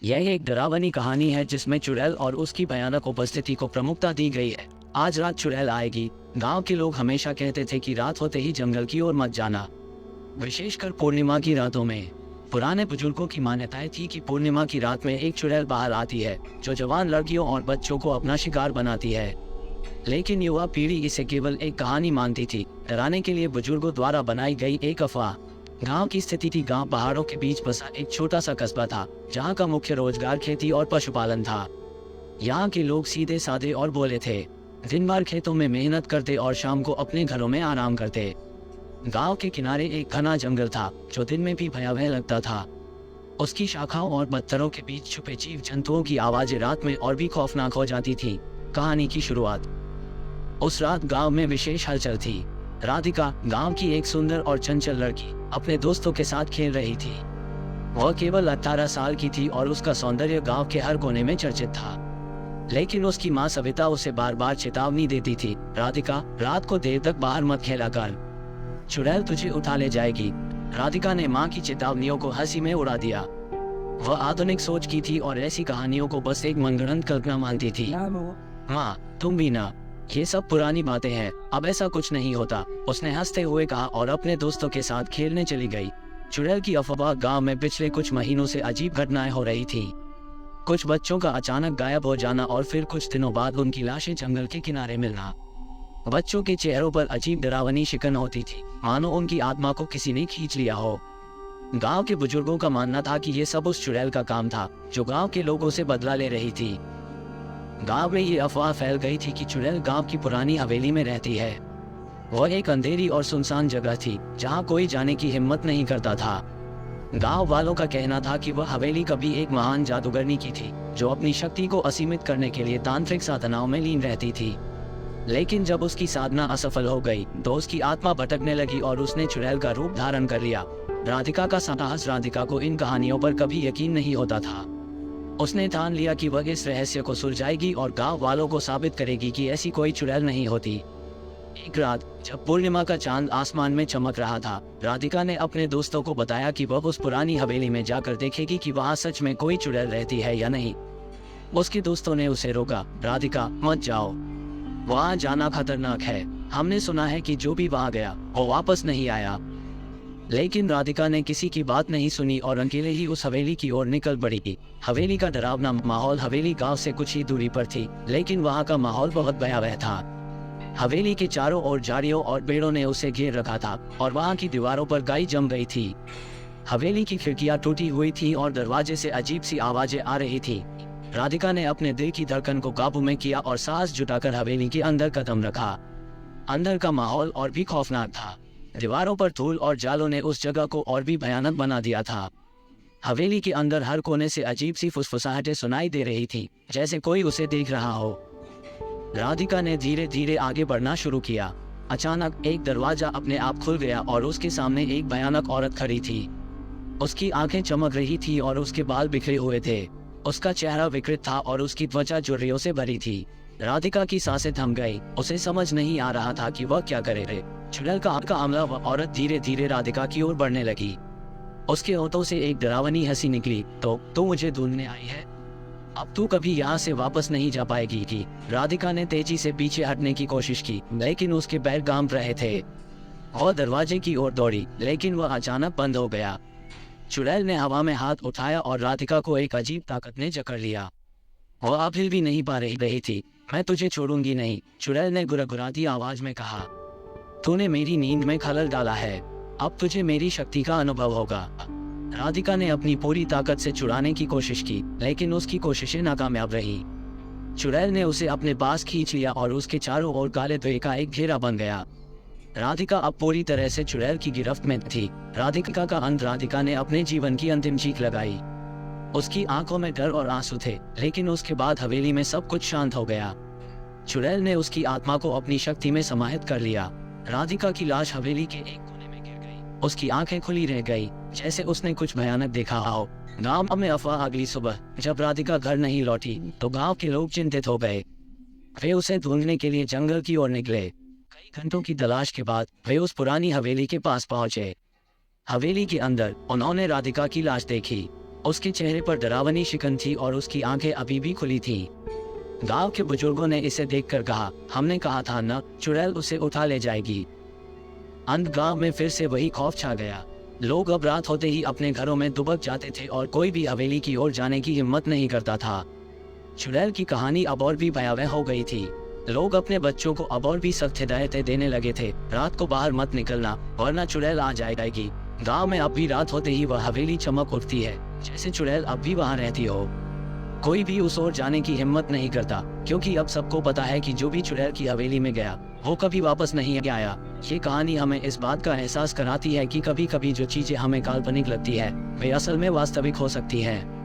यह एक डरावनी कहानी है जिसमें चुड़ैल और उसकी भयानक उपस्थिति को प्रमुखता दी गई है। आज रात चुड़ैल आएगी। गांव के लोग हमेशा कहते थे कि रात होते ही जंगल की ओर मत जाना, विशेषकर पूर्णिमा की रातों में। पुराने बुजुर्गों की मान्यताएं थी कि पूर्णिमा की रात में एक चुड़ैल बाहर आती है जो जवान लड़कियों और बच्चों को अपना शिकार बनाती है। लेकिन युवा पीढ़ी इसे केवल एक कहानी मानती थी, डराने के लिए बुजुर्गों द्वारा बनाई गई एक अफवाह। गांव की स्थिति थी। गांव पहाड़ों के बीच बसा एक छोटा सा कस्बा था जहां का मुख्य रोजगार खेती और पशुपालन था। यहाँ के लोग सीधे साधे और भोले थे। दिन भर खेतों में मेहनत करते और शाम को अपने घरों में आराम करते। गांव के किनारे एक घना जंगल था जो दिन में भी भयावह लगता था। उसकी शाखाओं और पत्थरों के बीच छुपे जीव जंतुओं की आवाजें रात में और भी खौफनाक हो जाती थी। कहानी की शुरुआत। उस रात गांव में विशेष हलचल थी। राधिका, गांव की एक सुंदर और चंचल लड़की, अपने दोस्तों के साथ खेल रही थी। वह केवल 18 साल की थी और उसका सौंदर्य गांव के हर कोने में चर्चित था। लेकिन उसकी मां सविता उसे बार बार चेतावनी देती थी, राधिका, रात को देर तक बाहर मत खेला कर, चुड़ैल तुझे उठा ले जाएगी। राधिका ने मां की चेतावनियों को हंसी में उड़ा दिया। वह आधुनिक सोच की थी और ऐसी कहानियों को बस एक मनगढ़ंत कल्पना मानती थी। माँ, तुम भी ना, ये सब पुरानी बातें हैं, अब ऐसा कुछ नहीं होता, उसने हंसते हुए कहा और अपने दोस्तों के साथ खेलने चली गई। चुड़ैल की अफवाह गांव में पिछले कुछ महीनों से अजीब घटनाएं हो रही थी। कुछ बच्चों का अचानक गायब हो जाना और फिर कुछ दिनों बाद उनकी लाशें जंगल के किनारे मिलना। बच्चों के चेहरों पर अजीब डरावनी शिकन होती थी, मानो उनकी आत्मा को किसी ने खींच लिया हो। गांव के बुजुर्गों का मानना था कि ये सब उस चुड़ैल का काम था जो गांव के लोगों से बदला ले रही थी। गांव में ये अफवाह फैल गई थी कि चुड़ैल गांव की पुरानी हवेली में रहती है। वह एक अंधेरी और सुनसान जगह थी जहां कोई जाने की हिम्मत नहीं करता था। गांव वालों का कहना था कि वह हवेली कभी एक महान जादूगरनी की थी जो अपनी शक्ति को असीमित करने के लिए तांत्रिक साधनाओं में लीन रहती थी। लेकिन जब उसकी साधना असफल हो गई तो उसकी आत्मा भटकने लगी और उसने चुड़ैल का रूप धारण कर लिया। राधिका का साहस। राधिका को इन कहानियों पर कभी यकीन नहीं होता था। उसने ठान लिया कि वह इस रहस्य को सुलझाएगी और गांव वालों को साबित करेगी कि ऐसी कोई चुड़ैल नहीं होती। एक रात जब पूर्णिमा का चांद आसमान में चमक रहा था, राधिका ने अपने दोस्तों को बताया कि वह उस पुरानी हवेली में जाकर देखेगी कि वहां सच में कोई चुड़ैल रहती है या नहीं। उसके दोस्तों ने उसे रोका, राधिका, मत जाओ, वहां जाना खतरनाक है। हमने सुना है कि जो भी वहां गया वो वापस नहीं आया। लेकिन राधिका ने किसी की बात नहीं सुनी और अकेले ही उस हवेली की ओर निकल पड़ी। हवेली का डरावना माहौल। हवेली गांव से कुछ ही दूरी पर थी, लेकिन वहां का माहौल बहुत भयावह था। हवेली के चारों ओर झाड़ियों और पेड़ों ने उसे घेर रखा था और वहां की दीवारों पर गाय जम गई थी। हवेली की खिड़कियां टूटी हुई थी और दरवाजे से अजीब सी आवाजें आ रही थी। राधिका ने अपने दिल की धड़कन को काबू में किया और साहस जुटाकर हवेली के अंदर कदम रखा। अंदर का माहौल और भी खौफनाक था। दीवारों पर धूल और जालों ने उस जगह को और भी भयानक बना दिया था। हवेली के अंदर हर कोने से अजीब सी फुसफुसाहटें सुनाई दे रही थी, जैसे कोई उसे देख रहा हो। राधिका ने धीरे धीरे आगे बढ़ना शुरू किया। अचानक एक दरवाजा अपने आप खुल गया और उसके सामने एक भयानक औरत खड़ी थी। उसकी आंखें चमक रही थी और उसके बाल बिखरे हुए थे। उसका चेहरा विकृत था और उसकी त्वचा झुर्रियों से भरी थी। राधिका की सांसें थम गई। उसे समझ नहीं आ रहा था कि वह क्या करे। चुड़ैल का हमला। वह औरत धीरे धीरे राधिका की ओर बढ़ने लगी। उसके होठों से एक डरावनी हंसी निकली। तो मुझे ढूंढने आई है, अब तू कभी यहाँ से वापस नहीं जा पाएगी की। राधिका ने तेजी से पीछे हटने की कोशिश की, लेकिन उसके पैर कांप रहे थे। और दरवाजे की ओर दौड़ी, लेकिन वह अचानक बंद हो गया। चुड़ैल ने हवा में हाथ उठाया और राधिका को एक अजीब ताकत ने जकड़ लिया। वह अब हिल भी नहीं पा रही थी। मैं तुझे छोड़ूंगी नहीं, चुड़ैल ने गुरगुराती आवाज में कहा। तूने मेरी नींद में खलल डाला है, अब तुझे मेरी शक्ति का अनुभव होगा। राधिका ने अपनी पूरी ताकत से छुड़ाने की कोशिश की, लेकिन उसकी कोशिशें नाकामयाब रही। चुड़ैल ने उसे अपने पास खींच लिया और उसके चारों ओर काले धुएं का एक घेरा बन गया। राधिका अब पूरी तरह से चुड़ैल की गिरफ्त में थी। राधिका का अंत। राधिका ने अपने जीवन की अंतिम चीख लगाई। उसकी आंखों में डर और आंसू थे, लेकिन उसके बाद हवेली में सब कुछ शांत हो गया। चुड़ैल ने उसकी आत्मा को अपनी शक्ति में समाहित कर लिया। राधिका की लाश हवेली के एक कोने में गिर गई। उसकी आंखें खुली रह गई, जैसे उसने कुछ भयानक देखा हो। गांव में अफवाह। अगली सुबह जब राधिका घर नहीं लौटी तो गांव के लोग चिंतित हो गए। वे उसे ढूंढने के लिए जंगल की ओर निकले। कई घंटों की तलाश के बाद वे उस पुरानी हवेली के पास पहुंचे। हवेली के अंदर उन्होंने राधिका की लाश देखी। उसके चेहरे पर डरावनी शिकन थी और उसकी आंखें अभी भी खुली थीं। गांव के बुजुर्गों ने इसे देखकर कहा, हमने कहा था न, चुड़ैल उसे उठा ले जाएगी। अंत गांव में फिर से वही खौफ छा गया। लोग अब रात होते ही अपने घरों में दुबक जाते थे और कोई भी हवेली की ओर जाने की हिम्मत नहीं करता था। चुड़ैल की कहानी अब और भी भयावह हो गई थी। लोग अपने बच्चों को अब और भी सख्त हिदायतें देने लगे थे, रात को बाहर मत निकलना वरना चुड़ैल आ जाएगी। गांव में अब भी रात होते ही वह हवेली चमक उठती है, जैसे चुड़ैल अब भी वहां रहती हो। कोई भी उस ओर जाने की हिम्मत नहीं करता, क्योंकि अब सबको पता है कि जो भी चुड़ैल की हवेली में गया वो कभी वापस नहीं आया। ये कहानी हमें इस बात का एहसास कराती है कि कभी कभी जो चीजें हमें काल्पनिक लगती है वे असल में वास्तविक हो सकती हैं।